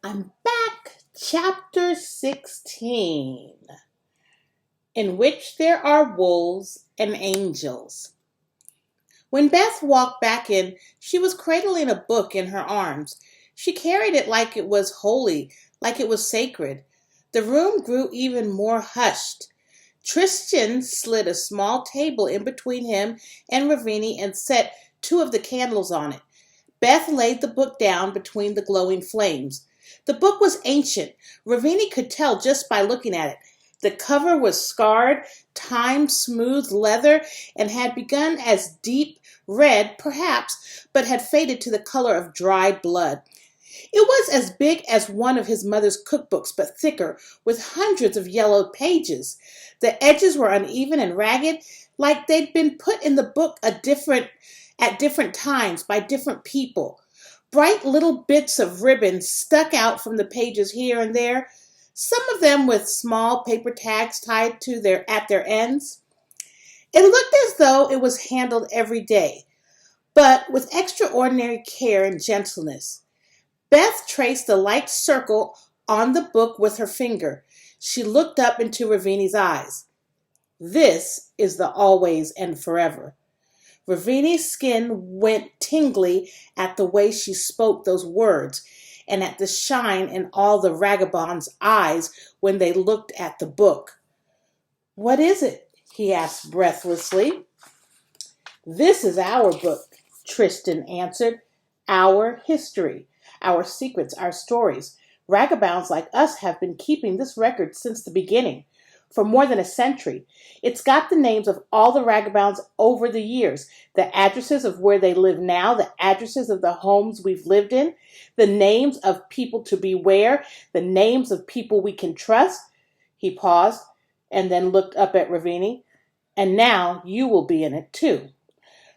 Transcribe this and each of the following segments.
I'm back. Chapter 16, in which there are wolves and angels. When Beth walked back in, she was cradling a book in her arms. She carried it like it was holy, like it was sacred. The room grew even more hushed. Tristan slid a small table in between him and Ravini and set two of the candles on it. Beth laid the book down between the glowing flames. The book was ancient. Ravini could tell just by looking at it. The cover was scarred, time-smoothed leather, and had begun as deep red, perhaps, but had faded to the color of dried blood. It was as big as one of his mother's cookbooks, but thicker, with hundreds of yellowed pages. The edges were uneven and ragged, like they'd been put in the book at different times by different people. Bright little bits of ribbon stuck out from the pages here and there, some of them with small paper tags tied to at their ends. It looked as though it was handled every day, but with extraordinary care and gentleness. Beth traced a light circle on the book with her finger. She looked up into Ravini's eyes. This is the always and forever. Ravini's skin went tingly at the way she spoke those words, and at the shine in all the vagabonds' eyes when they looked at the book. "What is it?" he asked breathlessly. "This is our book," Tristan answered. "Our history, our secrets, our stories. Vagabonds like us have been keeping this record since the beginning, for more than a century. It's got the names of all the vagabonds over the years, the addresses of where they live now, the addresses of the homes we've lived in, the names of people to beware, the names of people we can trust." He paused and then looked up at Ravini. "And now you will be in it too."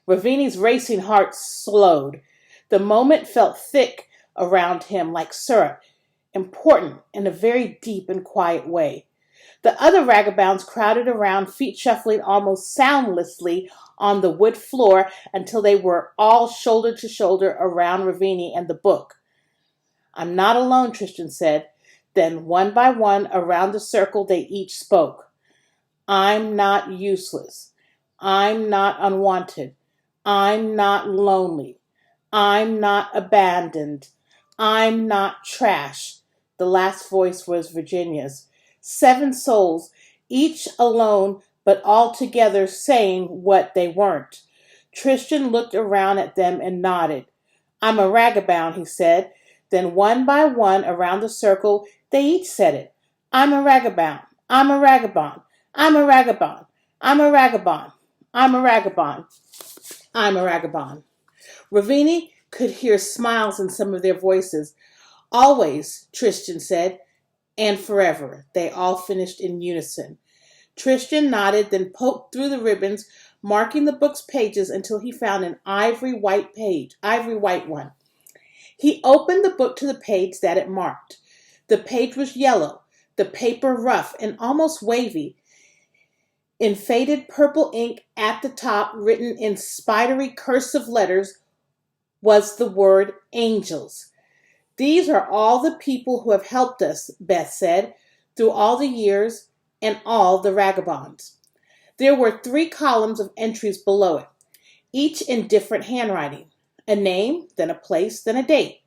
Ravini's racing heart slowed. The moment felt thick around him like syrup, important in a very deep and quiet way. The other vagabonds crowded around, feet shuffling almost soundlessly on the wood floor until they were all shoulder to shoulder around Ravini and the book. "I'm not alone," Tristan said. Then one by one around the circle they each spoke. "I'm not useless. I'm not unwanted. I'm not lonely. I'm not abandoned. I'm not trash." The last voice was Virginia's. 7 souls, each alone but all together saying what they weren't. Tristan looked around at them and nodded. "I'm a vagabond," he said. Then one by one around the circle they each said it. "I'm a vagabond. I'm a vagabond. I'm a vagabond. I'm a vagabond. I'm a vagabond. I'm a vagabond." Ravini could hear smiles in some of their voices. "Always," Tristan said. "And forever," they all finished in unison. Tristan nodded, then poked through the ribbons, marking the book's pages until he found an ivory white one. He opened the book to the page that it marked. The page was yellow, the paper rough and almost wavy. In faded purple ink at the top, written in spidery cursive letters, was the word angels. "These are all the people who have helped us," Beth said, "through all the years and all the vagabonds." There were 3 columns of entries below it, each in different handwriting. A name, then a place, then a date.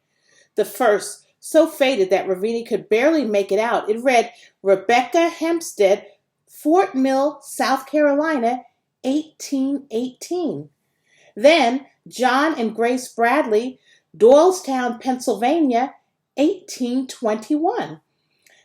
The first, so faded that Ravini could barely make it out, it read, "Rebecca Hempstead, Fort Mill, South Carolina, 1818. Then John and Grace Bradley, Doylestown, Pennsylvania, 1821.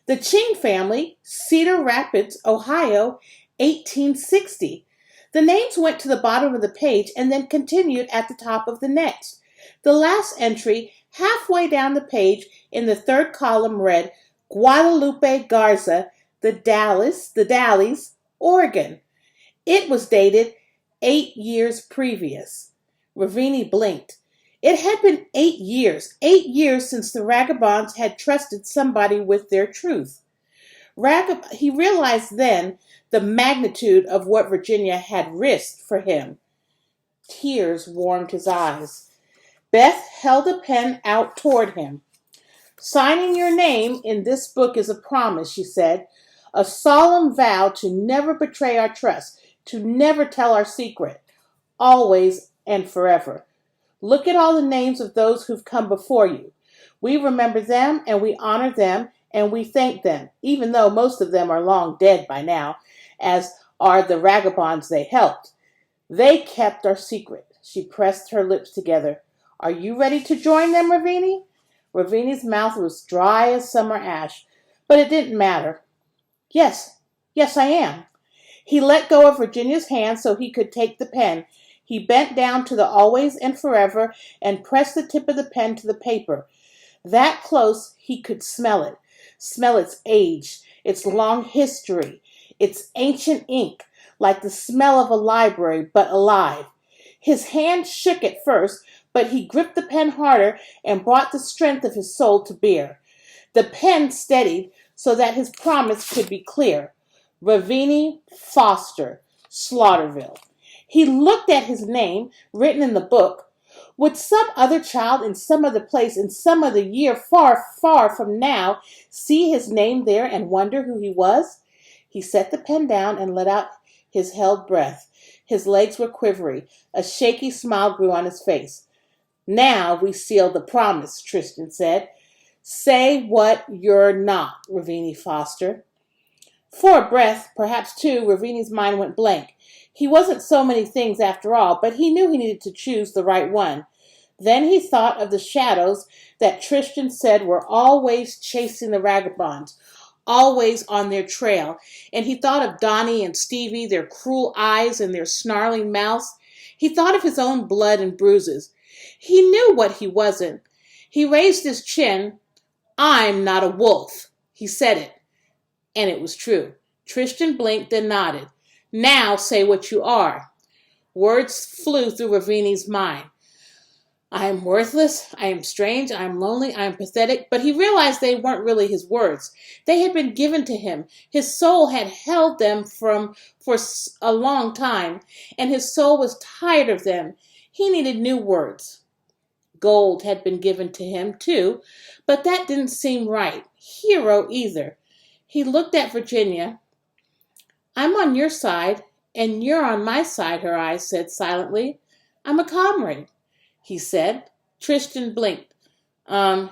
The Ching family, Cedar Rapids, Ohio, 1860. The names went to the bottom of the page and then continued at the top of the next. The last entry, halfway down the page in the 3rd column, read, "Guadalupe Garza, the Dalles, Oregon." It was dated 8 years previous. Ravini blinked. It had been 8 years since the vagabonds had trusted somebody with their truth. He realized then the magnitude of what Virginia had risked for him. Tears warmed his eyes. Beth held a pen out toward him. Signing your name in this book is a promise, she said, a solemn vow to never betray our trust, to never tell our secret, always and forever. Look at all the names of those who've come before you. We remember them and we honor them and we thank them, even though most of them are long dead by now, as are the vagabonds they helped. They kept our secret. She pressed her lips together. Are you ready to join them, Ravini? Ravini's mouth was dry as summer ash, but it didn't matter. Yes, I am. He let go of Virginia's hand so he could take the pen. He bent down to the always and forever and pressed the tip of the pen to the paper. That close, he could smell it. Smell its age, its long history, its ancient ink, like the smell of a library, but alive. His hand shook at first, but he gripped the pen harder and brought the strength of his soul to bear. The pen steadied so that his promise could be clear. Ravini Foster, Slaughterville. He looked at his name, written in the book. Would some other child in some other place, in some other year far, far from now, see his name there and wonder who he was? He set the pen down and let out his held breath. His legs were quivery. A shaky smile grew on his face. Now we seal the promise, Tristan said. Say what you're not, Ravini Foster. For a breath, perhaps two, Ravini's mind went blank. He wasn't so many things after all, but he knew he needed to choose the right one. Then he thought of the shadows that Tristan said were always chasing the vagabonds, always on their trail. And he thought of Donnie and Stevie, their cruel eyes and their snarling mouths. He thought of his own blood and bruises. He knew what he wasn't. He raised his chin. I'm not a wolf. He said it. And it was true. Tristan blinked and nodded. Now say what you are. Words flew through Ravini's mind. I am worthless, I am strange, I am lonely, I am pathetic, but he realized they weren't really his words. They had been given to him. His soul had held them for a long time, and his soul was tired of them. He needed new words. Gold had been given to him, too, but that didn't seem right. Hero either. He looked at Virginia. I'm on your side, and you're on my side, her eyes said silently. I'm a comrade, he said. Tristan blinked.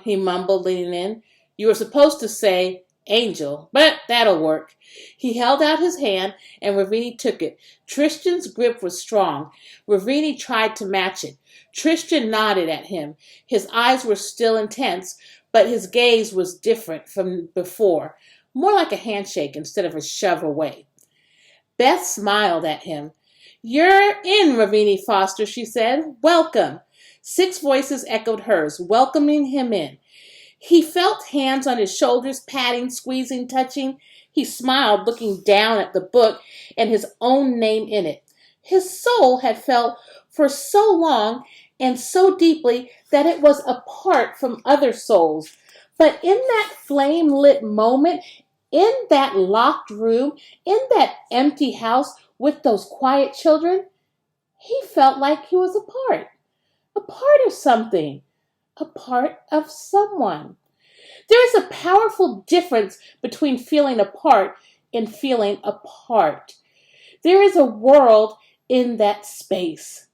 He mumbled, leaning in. You were supposed to say angel, but that'll work. He held out his hand, and Ravini took it. Tristan's grip was strong. Ravini tried to match it. Tristan nodded at him. His eyes were still intense, but his gaze was different from before, more like a handshake instead of a shove away. Beth smiled at him. You're in, Ravini Foster, she said. Welcome. 6 voices echoed hers, welcoming him in. He felt hands on his shoulders, patting, squeezing, touching. He smiled, looking down at the book and his own name in it. His soul had felt for so long and so deeply that it was apart from other souls. But in that flame-lit moment, in that locked room, in that empty house with those quiet children, he felt like he was a part of something, a part of someone. There is a powerful difference between feeling a part and feeling apart. There is a world in that space.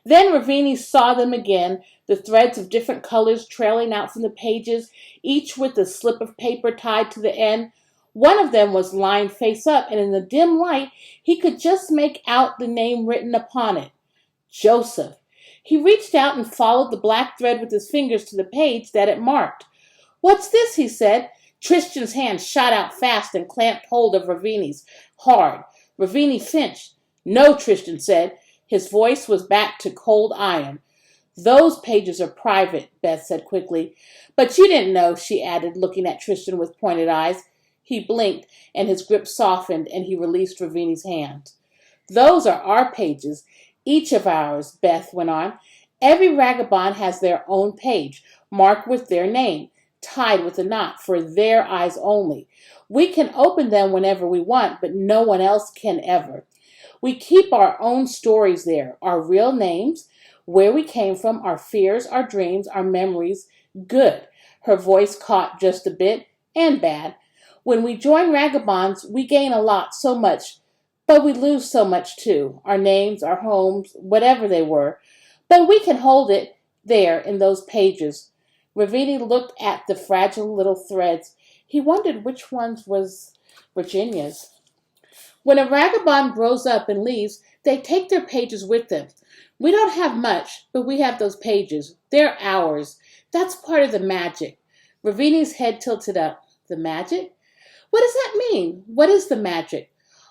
Then Ravini saw them again, the threads of different colors trailing out from the pages, each with a slip of paper tied to the end. One of them was lined face up, and in the dim light, he could just make out the name written upon it. Joseph. He reached out and followed the black thread with his fingers to the page that it marked. What's this? He said. Tristan's hand shot out fast and clamped hold of Ravini's, hard. Ravini flinched. No, Tristan said. His voice was back to cold iron. Those pages are private, Beth said quickly. But you didn't know, she added, looking at Tristan with pointed eyes. He blinked, and his grip softened, and he released Ravini's hand. Those are our pages, each of ours, Beth went on. Every vagabond has their own page, marked with their name, tied with a knot, for their eyes only. We can open them whenever we want, but no one else can ever. We keep our own stories there, our real names, where we came from, our fears, our dreams, our memories. Good. Her voice caught just a bit, and bad. When we join Ragabonds, we gain a lot, so much, but we lose so much too. Our names, our homes, whatever they were. But we can hold it there in those pages. Ravini looked at the fragile little threads. He wondered which ones was Virginia's. When a vagabond grows up and leaves, they take their pages with them. We don't have much, but we have those pages. They're ours. That's part of the magic. Ravini's head tilted up. The magic? What does that mean? What is the magic?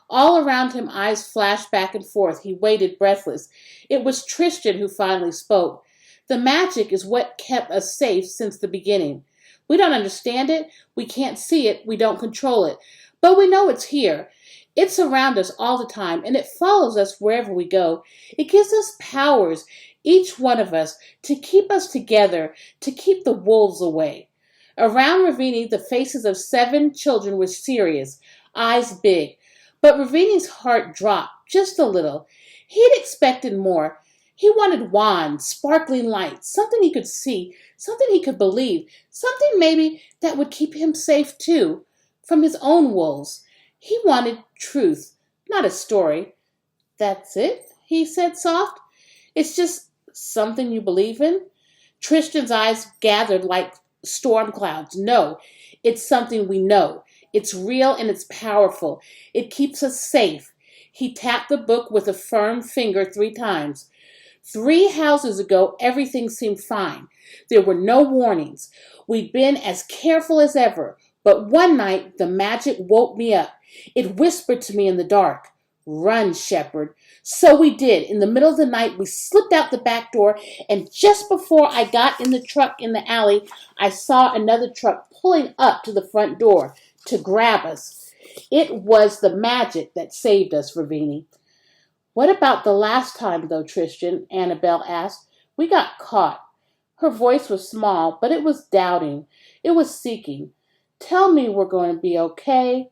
All around him, eyes flashed back and forth. He waited breathless. It was Tristan who finally spoke. The magic is what kept us safe since the beginning. We don't understand it. We can't see it. We don't control it. But we know it's here. It's around us all the time, and it follows us wherever we go. It gives us powers, each one of us, to keep us together, to keep the wolves away. Around Ravini, the faces of 7 children were serious, eyes big. But Ravini's heart dropped just a little. He'd expected more. He wanted wands, sparkling lights, something he could see, something he could believe, something maybe that would keep him safe too, from his own wolves. He wanted truth, not a story. That's it, he said soft. It's just something you believe in? Tristan's eyes gathered like storm clouds. No, it's something we know. It's real and it's powerful. It keeps us safe. He tapped the book with a firm finger 3 times. 3 houses ago, everything seemed fine. There were no warnings. We'd been as careful as ever. But one night, the magic woke me up. It whispered to me in the dark, "Run, shepherd." So we did. In the middle of the night, we slipped out the back door, and just before I got in the truck in the alley, I saw another truck pulling up to the front door to grab us. It was the magic that saved us, Ravini. What about the last time, though, Tristan? Annabelle asked. We got caught. Her voice was small, but it was doubting. It was seeking. Tell me we're going to be okay.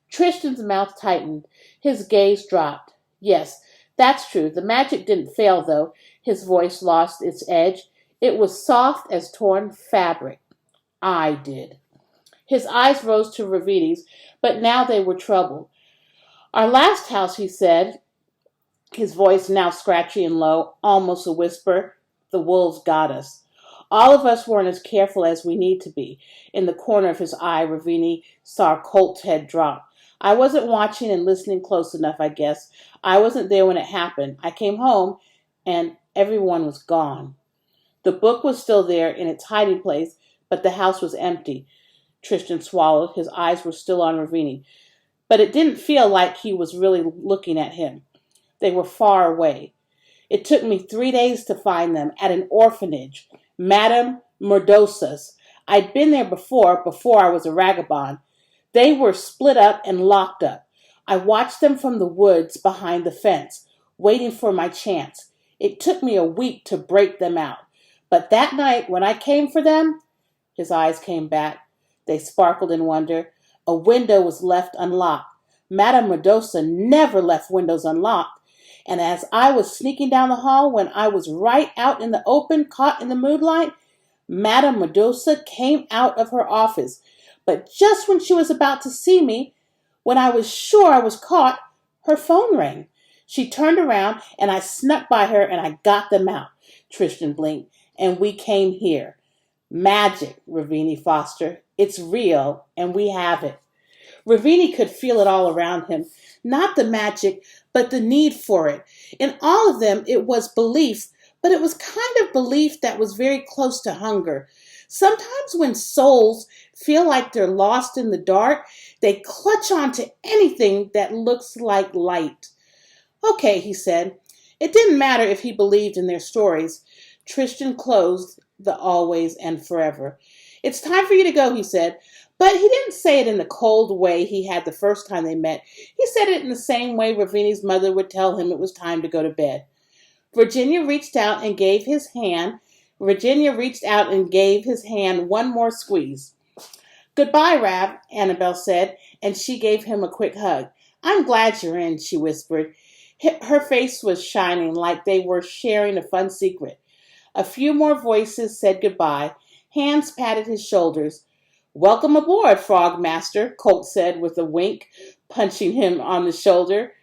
Tristan's mouth tightened. His gaze dropped. Yes, that's true. The magic didn't fail, though. His voice lost its edge. It was soft as torn fabric. I did. His eyes rose to Ravini's, but now they were troubled. Our last house, he said, his voice now scratchy and low, almost a whisper, the wolves got us. All of us weren't as careful as we need to be. In the corner of his eye, Ravini saw Colt's head drop. I wasn't watching and listening close enough, I guess. I wasn't there when it happened. I came home, and everyone was gone. The book was still there in its hiding place, but the house was empty. Tristan swallowed. His eyes were still on Ravini. But it didn't feel like he was really looking at him. They were far away. It took me 3 days to find them at an orphanage, Madame Merdosa's. I'd been there before I was a vagabond. They were split up and locked up. I watched them from the woods behind the fence, waiting for my chance. It took me a week to break them out. But that night, when I came for them, his eyes came back. They sparkled in wonder. A window was left unlocked. Madame Merdosa never left windows unlocked. And as I was sneaking down the hall, when I was right out in the open, caught in the moonlight, Madame Merdosa came out of her office. But just when she was about to see me, when I was sure I was caught, her phone rang. She turned around, and I snuck by her, and I got them out. Tristan blinked, and we came here. Magic, Ravini Foster. It's real, and we have it. Ravini could feel it all around him. Not the magic, but the need for it. In all of them, it was belief, but it was kind of belief that was very close to hunger. Sometimes when souls feel like they're lost in the dark, they clutch onto anything that looks like light. Okay, he said. It didn't matter if he believed in their stories. Tristan closed the always and forever. It's time for you to go, he said. But he didn't say it in the cold way he had the first time they met. He said it in the same way Ravini's mother would tell him it was time to go to bed. Virginia reached out and gave his hand one more squeeze. Goodbye, Rav, Annabelle said, and she gave him a quick hug. I'm glad you're in, she whispered. Her face was shining like they were sharing a fun secret. A few more voices said goodbye, Hands patted his shoulders. "Welcome aboard, Frog Master," Colt said with a wink, punching him on the shoulder.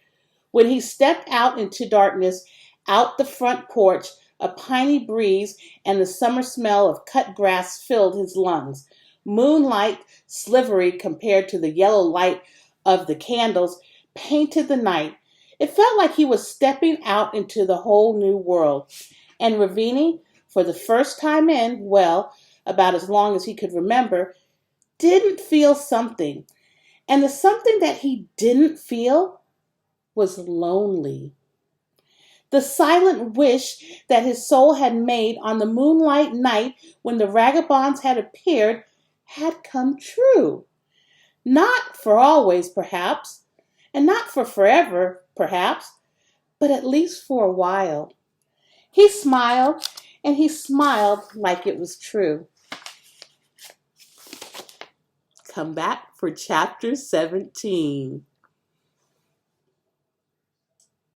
When he stepped out into darkness, out the front porch, a piney breeze and the summer smell of cut grass filled his lungs. Moonlight, slivery compared to the yellow light of the candles, painted the night. It felt like he was stepping out into the whole new world. And Ravini, for the first time in, well, about as long as he could remember, didn't feel something. And the something that he didn't feel was lonely. The silent wish that his soul had made on the moonlight night when the vagabonds had appeared had come true. Not for always, perhaps, and not for forever, perhaps, but at least for a while. He smiled, and he smiled like it was true. Come back for chapter 17.